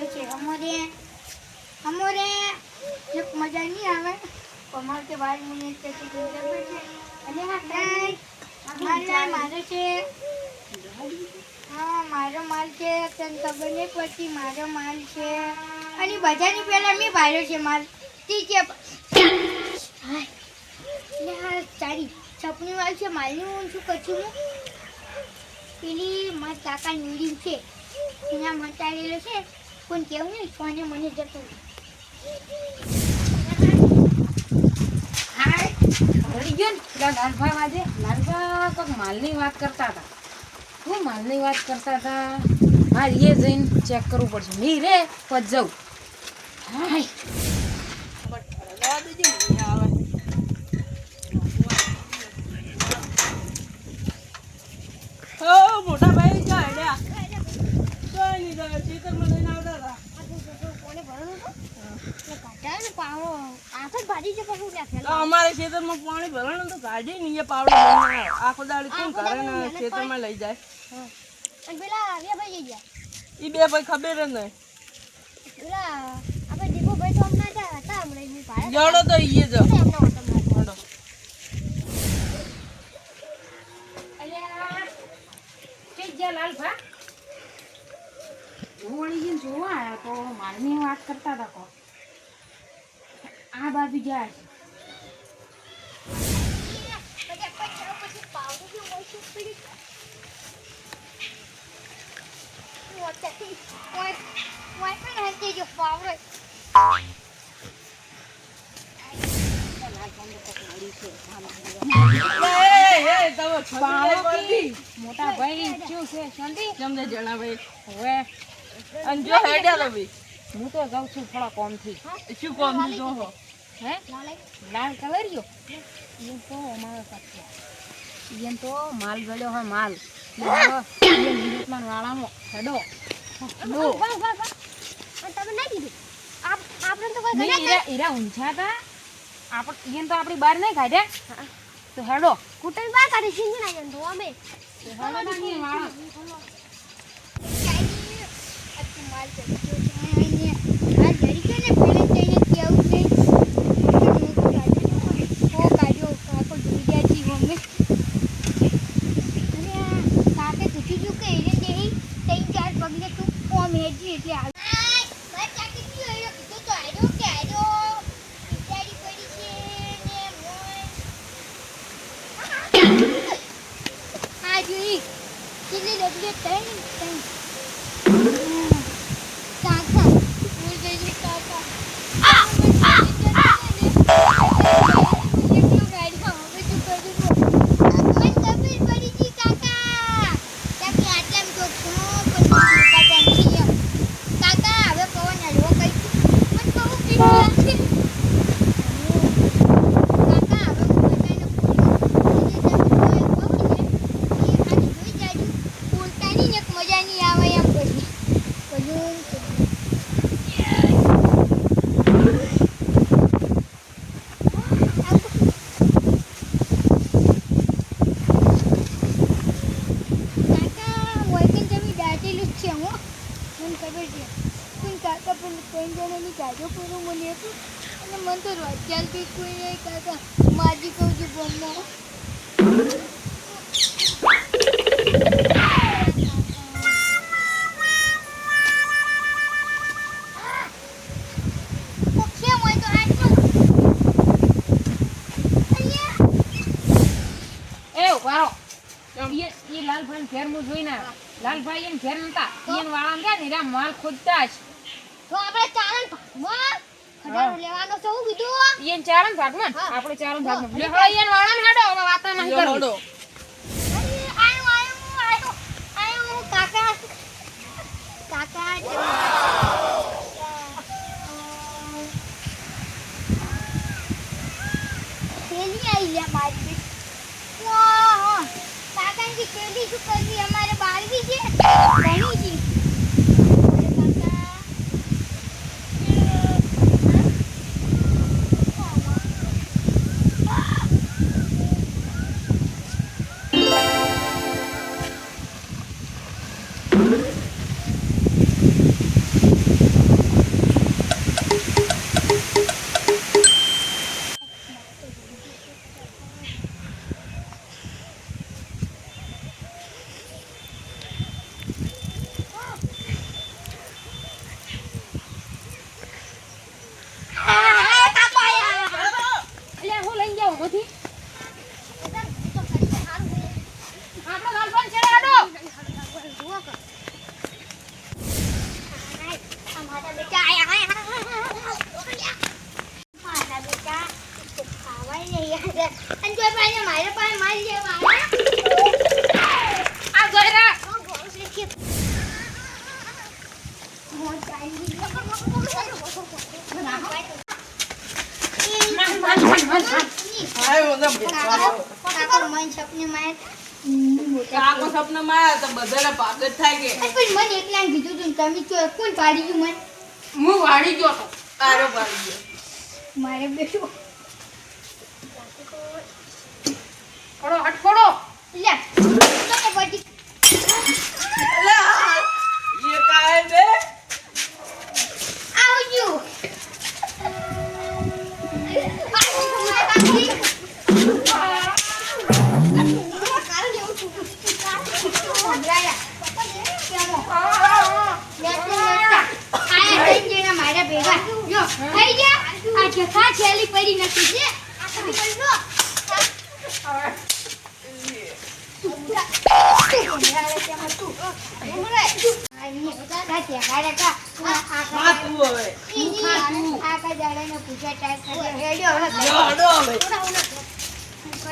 મારે છે અમારે એક મજા નહીં આવે અમારે કે બાર મિનિટ પછી જબર છે અને મારે છે હા મારો માલ છે તને ખબર નહીં પડતી મારો માલ છે અને બધાની પહેલા મેં ભાર્યો છે માલ ઠીક છે તારી છપની માલ છે માલની હું શું કરું હું પેલી મારા કાકા નીડી છે એના મટાડેલો છે પણ કેવું નહીં સોને મને જતું રડી ગયો ને પેલા લાલભાઈ વાજે લાલભા કોઈક માલની વાત કરતા હતા શું માલની વાત કરતા હતા હા એ જઈને ચેક કરવું પડશે નહીં રે પછી જવું હાય મોટા ભાઈ ક્યાં હેડ્યા કઈ નહીં જાય ખેતરમાં લઈને આવતા હતા અમારે ખેતરમાં પાણી ભરવાનું તો ગાડી નહીં પાવડો આખો દાડી શું કરે ને ખેતરમાં લઈ જાય એ બે ભાઈ ખબર જ નહીં જડો તો ઈએ જ લાલભા વળી જોવા આવ્યા તો માલની વાત કરતા હતા કો આ બાજુ જાય મોટા ભાઈ શું છે શાંતિ તમને જણાવે હવે અને જો હેડ્યા તો ભાઈ હું તો જાઉં છું થોડા કોમથી શું કોમ જો હે લાલ કલરિયો એમ તો અમારા સાથે એમ તો માલ ગળ્યો હોય માલ મિનિટમાં વાળાનો હેડો હીરા ઊંચા હતા આપણે તો આપણી બહાર નહીં કાઢ્યા તો હેડો કુટલ બા કાઢી સિંગ ના જન તો અમે હેડો ની વાળા માલ ચડ્યો છે અહીંયા આ જરી કે ને પેલે જઈને કેવું છે ઓ કાઢ્યો કાકો જોઈ ગયા છી મમ્મી અને કાકે પૂછ્યું કે એને દેહી 3-4 પગલે તું કોમ હેજી એટલે આ બસ ચાકી કીધું કીધું તો આડો કે આડો બિચારી પડી છે ને મોય આ જોઈ કેટલી ડબલે ત્રણ કાકા બોલ દેજે કાકા કેટલું ગાડી હવે તું કરી દો મને તબિયત પડી જી કાકા તાકી આટલા તો પણ કાકા નહીં કાકા હવે પવન હલવો કઈ મને બહુ બીક લાગે કાકા હવે બધાને બોલતાની એક મજા નહીં આવે એમ પછી માજી કહું છું બોમ્બો લાલભાઈ ઘેર હું જોઈને લાલભાઈ એમ ઘેર નતા એન વાળા ગયા ને માલ ખોદતા જ તો આપણે ચારણ ભાગમાં ખજાનો લેવાનો છે હું કીધું એન ચારણ ભાગમાં આપણે ચારણ ભાગમાં લે હવે એન વાળા ને હેડો હવે વાતો નહીં કરો આયો કાકા કાકા પેલી આઈ લે મારી વાહ કાકાની પેલી શું કરવી અમારે 12વી છે ઘણી છે હાય ઓલા કાકા મન સપને માં કાકો સપનામાં આયા તો બધાને ભાગ જ થાય કે પણ મને એકલા કીધું તું તમે તો કોણ પાડી ગયું મને હું વાળી ગયો તો તારો પાડી ગયો મારે બેઠું ફોડો હટ ફોડો લે તો બધી અલા ये काहे बे આવજો મારા ભેગા જો થઈ ગયા આ જખા છેલી પડી નથી છે આ તમે કરી લો હા તું હવે પૂજા ટાઈપ યો હડો હવે